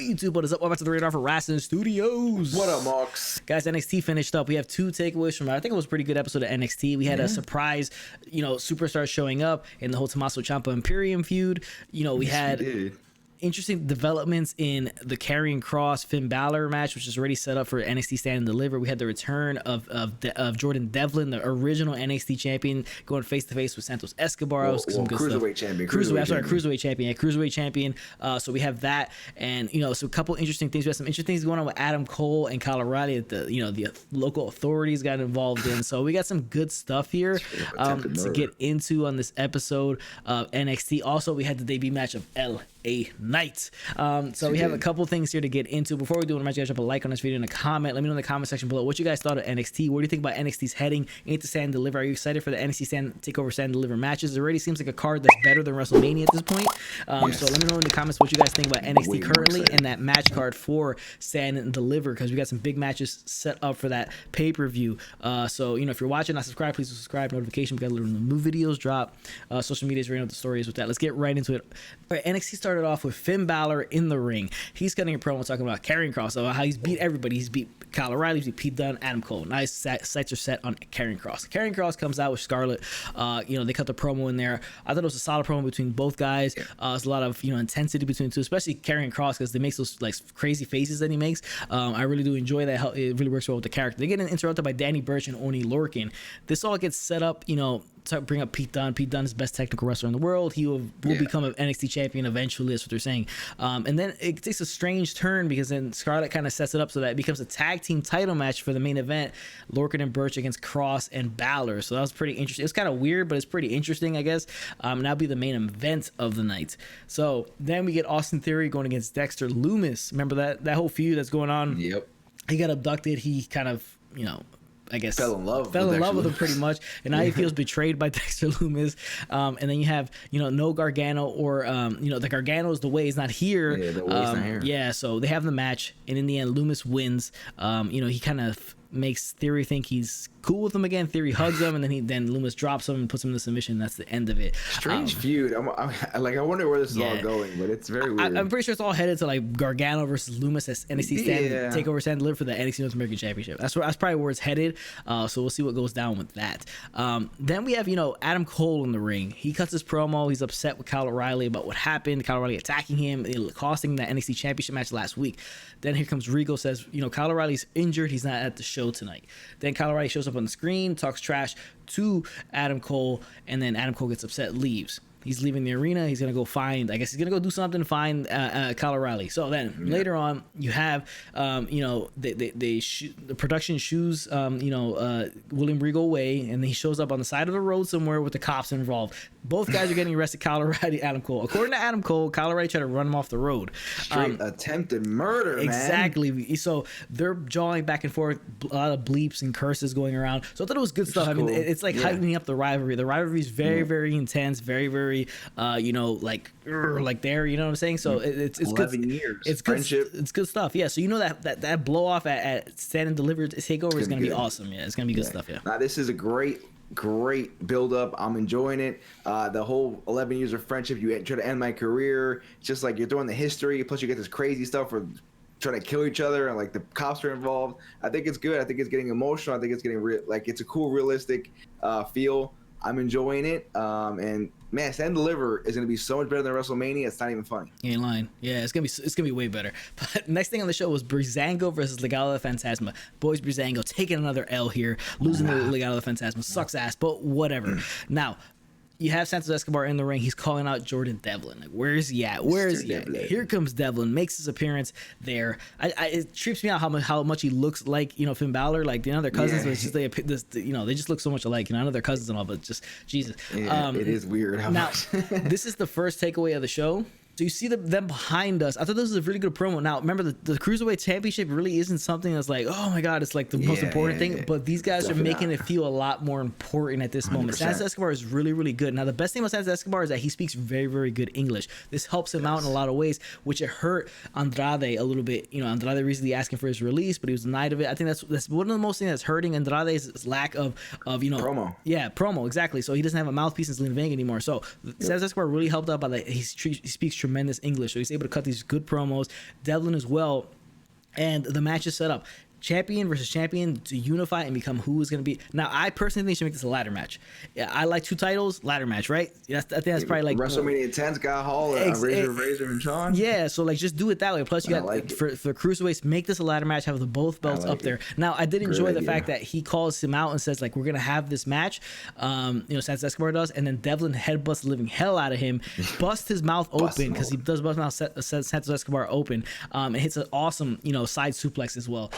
YouTube? What is up? Welcome to the Radar for Rasslin Studios. What up, Marks? Guys, NXT finished up. We have two takeaways from it. I think it was a pretty good episode of NXT. We had a surprise, superstar showing up in the whole Tomasso Ciampa Imperium feud. We had interesting developments in the Karrion Kross Finn Balor match, which is already set up for NXT Stand and Deliver. We had the return of Jordan Devlin, the original NXT champion, going face to face with Santos Escobar. Cruiserweight champion. Cruiserweight champion. So we have that, and so a couple interesting things. We have some interesting things going on with Adam Cole and Kyle O'Reilly that the local authorities got involved in. So we got some good stuff here to get into on this episode of NXT. Also, we had the debut match of LA Knight. So we have a couple things here to get into. Before we do, I want to drop a like on this video and a comment. Let me know in the comment section below what you guys thought of NXT. What do you think about NXT's heading into Stand and Deliver? Are you excited for the NXT Stand Takeover Stand and Deliver matches? It already seems like a card that's better than WrestleMania at this point. So let me know in the comments what you guys think about NXT currently and that match card for Stand and Deliver, because we got some big matches set up for that pay-per-view. So if you're watching, not subscribed, please subscribe. Notification, we got new videos drop. Social media is right now, the story is with that. Let's get right into it. All right, NXT started off with Finn Balor in the ring. He's cutting a promo talking about Karrion Kross, about how he's beat everybody. He's beat Kyle O'Reilly, he's beat Pete Dunne, Adam Cole. Nice sights are set on Karrion Kross. Karrion Kross comes out with Scarlett. They cut the promo in there. I thought it was a solid promo between both guys. There's a lot of intensity between the two, especially Karrion Kross, because they make those like crazy faces that he makes. I really do enjoy that. It really works well with the character. They get interrupted by Danny Burch and Oni Lorcan. This all gets set up, to bring up Pete Dunne. Pete Dunne is the best technical wrestler in the world. He will become an NXT champion eventually. That's what they're saying. And then it takes a strange turn, because then Scarlett kind of sets it up so that it becomes a tag team title match for the main event. Lorcan and Burch against Kross and Balor. So that was pretty interesting. It's kind of weird, but it's pretty interesting, I guess. And that'll be the main event of the night. So then we get Austin Theory going against Dexter Lumis. Remember that whole feud that's going on? Yep. He got abducted. He kind of, I guess fell in love with him pretty much, and now he feels betrayed by Dexter Lumis. And then you have no Gargano, or the Gargano is the way is not here. Yeah, the way is not here. Yeah, so they have the match, and in the end, Lumis wins. He kind of makes Theory think he's cool with him again. Theory hugs him, and then Lumis drops him and puts him in the submission. That's the end of it. Strange feud. I wonder where this is all going, but it's very weird. I'm pretty sure it's all headed to like Gargano versus Lumis as NXT Stand Takeover Stand Deliver for the NXT North American Championship. That's probably where it's headed. So we'll see what goes down with that. Then we have Adam Cole in the ring. He cuts his promo. He's upset with Kyle O'Reilly about what happened. Kyle O'Reilly attacking him, costing that NXT Championship match last week. Then here comes Rigo, says Kyle O'Reilly's injured. He's not at the show tonight. Then Kyle O'Reilly shows up on the screen, talks trash to Adam Cole, and then Adam Cole gets upset, leaves. He's leaving the arena. He's going to go he's going to go do something to find Kyle O'Reilly. So then later on, you have, the production shoos, William Regal away, and then he shows up on the side of the road somewhere with the cops involved. Both guys are getting arrested, Kyle O'Reilly, Adam Cole. According to Adam Cole, Kyle O'Reilly tried to run him off the road. Straight attempted murder, exactly. Man. So they're jawing back and forth, a lot of bleeps and curses going around. So I thought it was good stuff. I mean, it's like heightening up the rivalry. The rivalry is very, very intense, very, very like there, you know what I'm saying? So it's 11 good. years. It's friendship. Good. It's good stuff. Yeah. So that blow off at Stand and Deliver Takeover is gonna be awesome. Yeah, it's gonna be good stuff. Yeah. Now this is a great build up. I'm enjoying it. The whole 11 years of friendship. You try to end my career. It's just like you're throwing the history. Plus you get this crazy stuff for trying to kill each other, and like the cops are involved. I think it's good. I think it's getting emotional. I think it's getting it's a cool, realistic feel. I'm enjoying it. And man, Stand and Deliver is going to be so much better than WrestleMania. It's not even funny. You ain't lying. Yeah, it's gonna be way better. But next thing on the show was Breezango versus Legado Fantasma. Boys, Breezango taking another L here, losing to Legado Fantasma. Sucks ass, but whatever. Now, you have Santos Escobar in the ring. He's calling out Jordan Devlin. Like, where is he at? Where is he at? Here comes Devlin. Makes his appearance there. It trips me out how much he looks like Finn Balor. Like their cousins. But it's just they just look so much alike. I know they're cousins and all, but just Jesus. Yeah, it is weird. Now, this is the first takeaway of the show. So you see them behind us. I thought this was a really good promo. Now, remember, the Cruiserweight Championship really isn't something that's like, oh my God, it's like the most important thing. But these guys are making it feel a lot more important at this moment. Santos Escobar is really, really good. Now, the best thing about Santos Escobar is that he speaks very, very good English. This helps him out in a lot of ways, which it hurt Andrade a little bit. Andrade recently asking for his release, but he was denied of it. I think that's one of the most things that's hurting Andrade's lack of promo. Yeah, promo, exactly. So he doesn't have a mouthpiece in Zelina Vega anymore. So Santos Escobar really helped out by that. He speaks tremendous English, so he's able to cut these good promos. Devlin as well, and the match is set up. Champion versus champion to unify and become who is going to be. Now, I personally think you should make this a ladder match. Yeah, I like 2 titles, ladder match, right? I think that's probably like WrestleMania 10, Scott Hall, Razor and Sean. Yeah, so like just do it that way. Plus, you got like for cruiserweights, make this a ladder match. Have the both belts up there. Now, I did enjoy the fact that he calls him out and says like, we're gonna have this match. Santos Escobar does, and then Devlin headbutts the living hell out of him, busts his mouth open because he does bust mouth Santos Escobar open, and hits an awesome side suplex as well.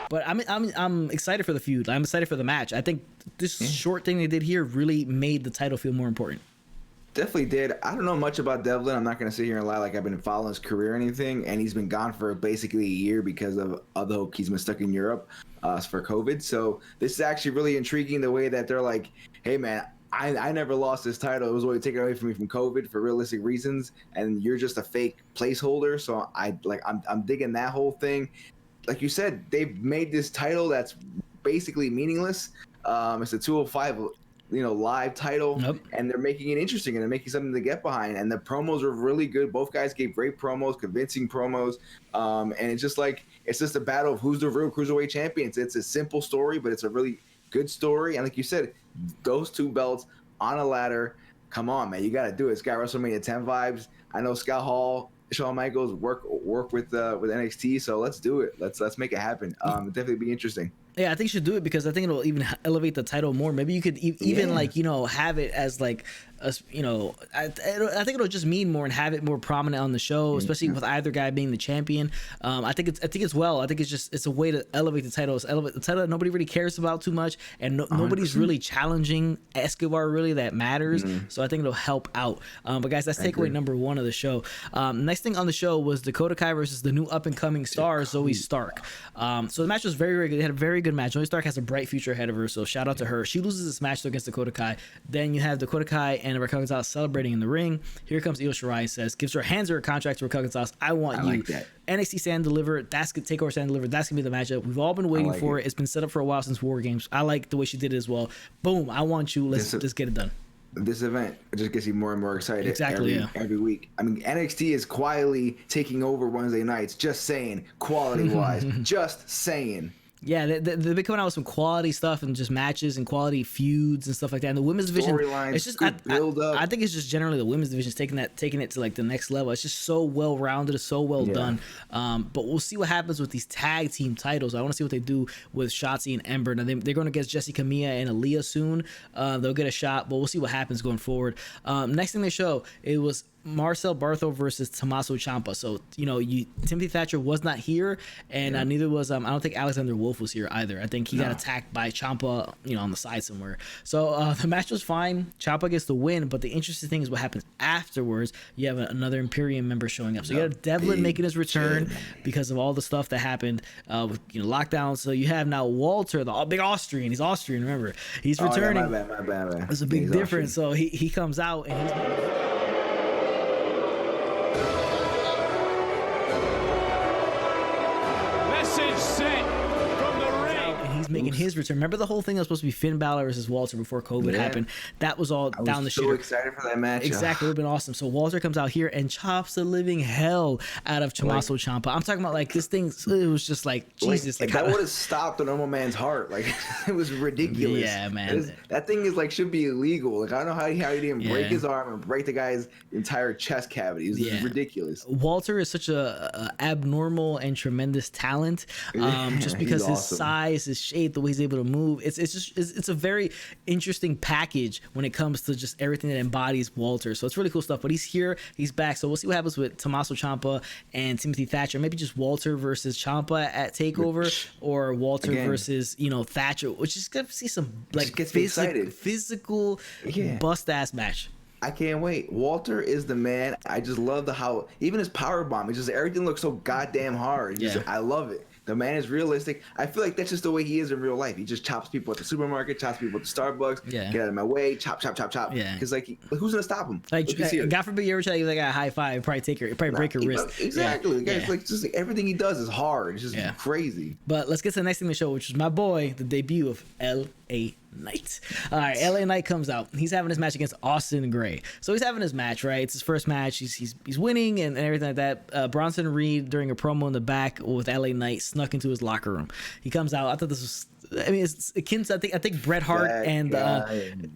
But I'm excited for the feud. I'm excited for the match. I think this short thing they did here really made the title feel more important. Definitely did. I don't know much about Devlin. I'm not going to sit here and lie like I've been following his career or anything. And he's been gone for basically a year because of the he's been stuck in Europe for COVID. So this is actually really intriguing the way that they're like, hey, man, I never lost this title. It was only taken away from me from COVID for realistic reasons. And you're just a fake placeholder. So I'm digging that whole thing. Like you said, they've made this title that's basically meaningless. It's a 205 live title, and they're making it interesting and they're making something to get behind. And the promos are really good. Both guys gave great promos, convincing promos. And it's just a battle of who's the real cruiserweight champion. It's a simple story, but it's a really good story. And like you said, those 2 belts on a ladder. Come on, man, you got to do it. It's got WrestleMania 10 vibes. I know Scott Hall, Shawn Michaels work with NXT, so let's do it. Let's make it happen. It'll definitely be interesting. Yeah, I think you should do it because I think it'll even elevate the title more. Maybe you could even have it as like I think it'll just mean more and have it more prominent on the show, especially with either guy being the champion. I think it's a way to elevate the title. Elevate the title that nobody really cares about too much, and nobody's really challenging Escobar really that matters. So I think it'll help out. But guys, that's takeaway number 1 of the show. Next thing on the show was Dakota Kai versus the new up and coming star Zoe Stark. So the match was very, very good. They had a very good match. Zoe Stark has a bright future ahead of her, so shout out to her. She loses this match against Dakota Kai. Then you have Dakota Kai and Raquel Gonzalez celebrating in the ring. Here comes Io Shirai, hands her a contract to Raquel Gonzalez. I want you. Like that. NXT Stand Deliver. That's gonna take over Stand Deliver. That's gonna be the matchup. We've all been waiting for it. It's been set up for a while since War Games. I like the way she did it as well. Boom! I want you. Let's get it done. This event just gets you more and more excited. Exactly. Every week. I mean, NXT is quietly taking over Wednesday nights. Just saying, quality wise. Just saying. Yeah, they've been coming out with some quality stuff and just matches and quality feuds and stuff like that. And the women's division, it's just build up. I think it's just generally the women's division is taking it to like the next level. It's just so well rounded, it's so well done. But we'll see what happens with these tag team titles. I want to see what they do with Shotzi and Ember. Now they're going to get Jessica Mia and Aaliyah soon. They'll get a shot, but we'll see what happens going forward. Next thing they show, it was Marcel Barthel versus Tommaso Ciampa. So Timothy Thatcher was not here, and neither was I don't think Alexander Wolf was here either. I think he got attacked by Ciampa on the side somewhere. So the match was fine. Ciampa gets the win, but the interesting thing is what happens afterwards. You have another Imperium member showing up. So you have Devlin making his return because of all the stuff that happened with lockdown. So you have now Walter, the big Austrian. He's Austrian, remember? He's returning. My bad. There's a big difference. Austrian. So he comes out and he's making his return. Remember the whole thing that was supposed to be Finn Balor versus Walter before COVID happened? That was all down the shitter. I was so excited for that match. Exactly. It would have been awesome. So Walter comes out here and chops the living hell out of Tommaso Ciampa. I'm talking about this thing, it was just Jesus. That would have stopped a normal man's heart. It was ridiculous. Yeah, man. That thing is should be illegal. I don't know how he didn't break his arm and break the guy's entire chest cavity. It's ridiculous. Walter is such a abnormal and tremendous talent. Just because his size, his shape, the way he's able to move, it's a very interesting package when it comes to just everything that embodies Walter. So it's really cool stuff. But he's here, he's back. So we'll see what happens with Tommaso Ciampa and Timothy Thatcher. Maybe just Walter versus Ciampa at Takeover, or Walter versus Thatcher, which is gonna see some physical bust ass match. I can't wait. Walter is the man. I just love how even his power bomb. It's just everything looks so goddamn hard. I love it. The man is realistic. I feel like that's just the way he is in real life. He just chops people at the supermarket, chops people at the Starbucks. Yeah. Get out of my way, chop, chop, chop, chop. Yeah. Because who's gonna stop him? Like, God forbid you ever try to give that guy a high five, probably break your wrist. Exactly. The guy's like, just like everything he does is hard. It's just crazy. But let's get to the next thing in the show, which is my boy, the debut of L.A. Knight. All right, LA Knight comes out. He's having his match against Austin Gray. So he's having his match, right? It's his first match. He's winning and everything like that. Bronson Reed, during a promo in the back with LA Knight, snuck into his locker room. He comes out. I thought this was, I mean, it's akin to, I think Bret Hart and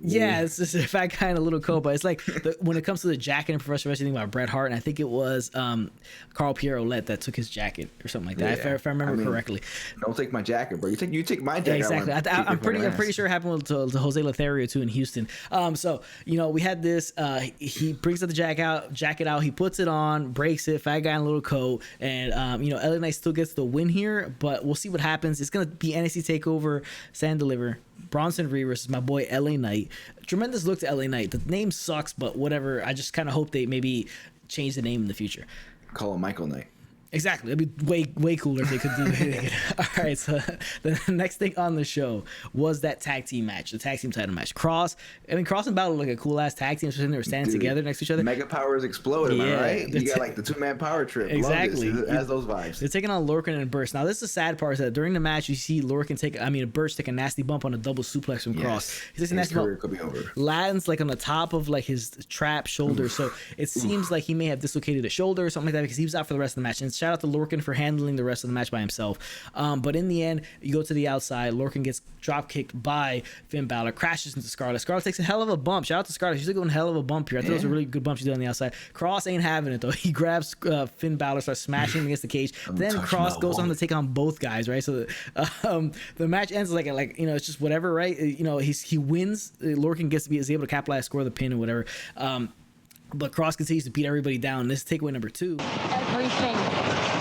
it's just a fat guy in a little coat. But it's like when it comes to the jacket in professional wrestling, you think about Bret Hart, and I think it was Carl Pierre-Ouellette that took his jacket or something like that, if I remember correctly. Don't take my jacket, bro. You take my jacket. Yeah, exactly. I'm pretty sure it happened with to Jose Lothario too in Houston. So we had this. He brings the jacket out. He puts it on, breaks it. Fat guy in a little coat, and LA Knight still gets the win here. But we'll see what happens. It's gonna be NXT Takeover Stand Deliver. Bronson Reed versus my boy LA Knight. Tremendous look to LA Knight. The name sucks, but whatever. I just kind of hope they maybe change the name in the future. Call him Michael Knight. Exactly. It'd be way cooler if they could do it. All right, so the next thing on the show was that tag team match, the tag team title match. Kross and Balor look like a cool ass tag team, especially when they were standing together next to each other. Mega powers explode, am I right? You got like the 2-man power trip. Exactly. It has those vibes. They're taking on Lorcan and Burch. Now, this is the sad part, is that during the match, you see Burch take a nasty bump on a double suplex from Kross. He takes a nasty bump. Could be over. Lands like on the top of like his trap shoulder. So it seems like he may have dislocated a shoulder or something like that, because he was out for the rest of the match. And shout out to Lorcan for handling the rest of the match by himself. But in the end, you go to the outside. Lorcan gets drop kicked by Finn Balor, crashes into Scarlett. Scarlett takes a hell of a bump. Shout out to Scarlett. She's like a hell of a bump here. I thought it was a really good bump she did on the outside. Kross ain't having it though. He grabs Finn Balor, starts smashing him against the cage. Then Kross goes on to take on both guys, right? So the match ends like it's just whatever, right? He wins. Lorcan is able to capitalize, score the pin or whatever. But Kross continues to beat everybody down. This is takeaway number 2. Everything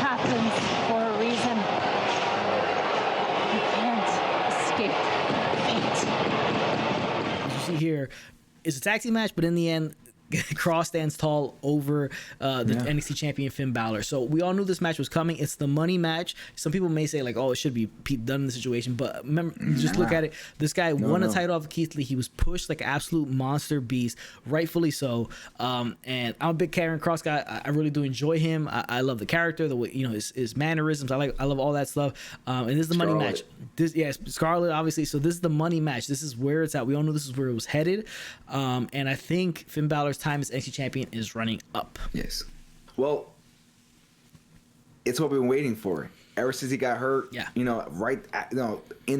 happens for a reason. You can't escape fate. As you see here, it's a tag team match, but in the end, Kross stands tall over the NXT champion Finn Balor. So we all knew this match was coming. It's the money match. Some people may say like, oh, it should be done in the situation, but remember, just look at it. This guy won a title off of Keith Lee. He was pushed like an absolute monster beast, rightfully so. And I'm a big Karrion Kross guy. I really do enjoy him. I love the character, the way his mannerisms. I love all that stuff. And this is the money match. Scarlett obviously. So this is the money match. This is where it's at. We all knew this is where it was headed. And I think Finn Balor's time as NXT champion is running up. Yes. Well, it's what we've been waiting for ever since he got hurt. Yeah. In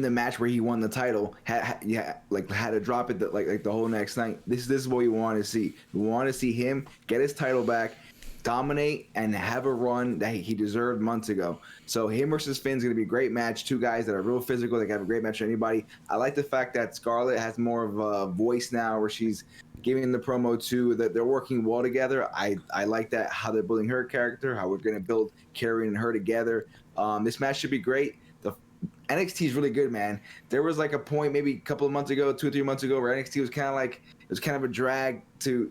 the match where he won the title, had to drop it the whole next night. This is what we want to see. We want to see him get his title back, dominate, and have a run that he deserved months ago. So him versus Finn's going to be a great match. Two guys that are real physical. They can have a great match with anybody. I like the fact that Scarlett has more of a voice now, where she's giving the promo too, that they're working well together. I like that, how they're building her character, how we're going to build Karrion and her together. This match should be great. The NXT is really good, man. There was like a point maybe a couple of months ago, 2 or 3 months ago, where NXT was kind of a drag to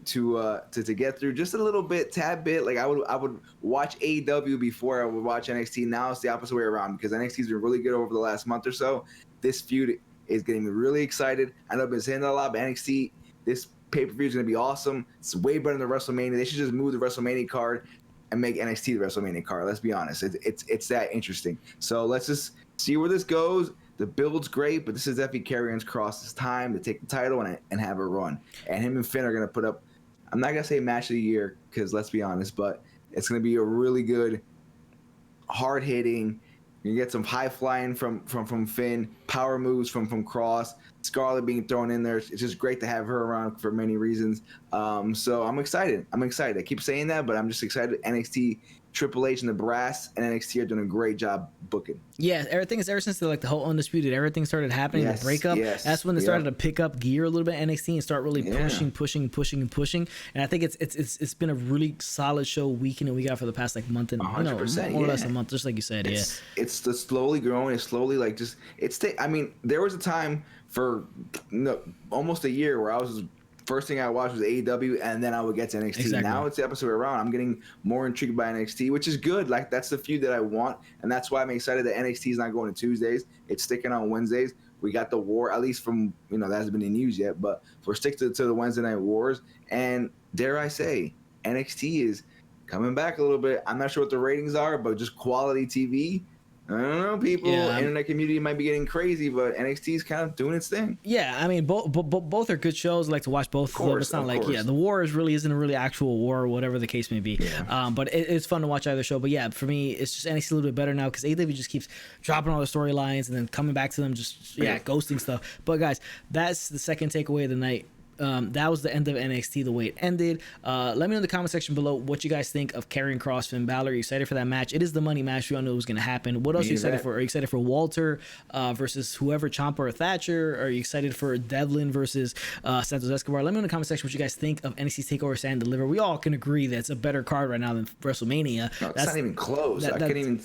get through, just a little bit, tad bit. Like I would watch AEW before I would watch NXT. Now it's the opposite way around, because NXT's been really good over the last month or so. This feud is getting me really excited. I know I've been saying that a lot, but NXT, this pay-per-view is going to be awesome. It's way better than WrestleMania. They should just move the WrestleMania card and make NXT the WrestleMania card. Let's be honest. It's that interesting. So let's just see where this goes. The build's great, but this is definitely Karrion Kross' time to take the title and have a run. And him and Finn are going to put up, I'm not going to say match of the year, because let's be honest, but it's going to be a really good, hard-hitting, you get some high flying from Finn, power moves from Kross, Scarlett being thrown in there. It's just great to have her around for many reasons. So I'm excited. I keep saying that, but I'm just excited. NXT, Triple H and the Brass and NXT are doing a great job booking. Yeah, everything is ever since the whole Undisputed, everything started happening, the breakup. That's when they started to pick up gear a little bit, NXT, and start really pushing. And I think it's been a really solid show week in and week out for the past like month and 100%, more or less a month, just like you said. It's slowly growing. It's slowly I mean, there was a time for almost a year where I was first thing I watched was AEW, and then I would get to NXT. Exactly. Now it's the opposite way around. I'm getting more intrigued by NXT, which is good. Like, that's the feud that I want, and that's why I'm excited that NXT is not going to Tuesdays. It's sticking on Wednesdays. We got the war, at least from, that hasn't been in news yet, but we're sticking to the Wednesday night wars. And dare I say, NXT is coming back a little bit. I'm not sure what the ratings are, but just quality TV. I don't know, people. Yeah, internet community might be getting crazy, but NXT is kind of doing its thing. Yeah, I mean, both are good shows. I like to watch both of them. It's not like, course. the war isn't a really actual war or whatever the case may be. Yeah. But it's fun to watch either show. But yeah, for me, it's just NXT a little bit better now because AEW just keeps dropping all the storylines and then coming back to them, just ghosting stuff. But guys, that's the second takeaway of the night. That was the end of NXT the way it ended. Let me know in the comment section below what you guys think of Karrion Kross, Finn Balor. Are you excited for that match? It is the money match. We all knew it was going to happen. What else are you excited for? Are you excited for Walter versus whoever, Ciampa or Thatcher? Are you excited for Devlin versus Santos Escobar? Let me know in the comment section what you guys think of NXT's TakeOver Stand and Deliver. We all can agree that it's a better card right now than WrestleMania. No, it's not even close. I can't even...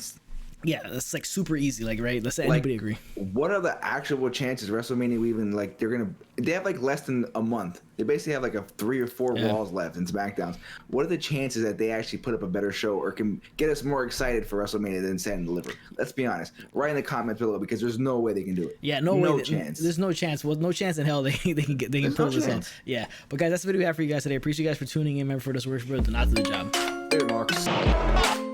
Yeah, that's like super easy, like, right? Let's say anybody agree. What are the actual chances WrestleMania even, like, they have like less than a month. They basically have like 3 or 4 Raws left and SmackDowns. What are the chances that they actually put up a better show or can get us more excited for WrestleMania than Stand and Deliver? Let's be honest. Write in the comments below because there's no way they can do it. Yeah, no chance. There's no chance. Well, no chance in hell they can pull this off. Yeah, but guys, that's the video we have for you guys today. Appreciate you guys for tuning in. Remember, for this works, bro. Not to the job. Later, Marks.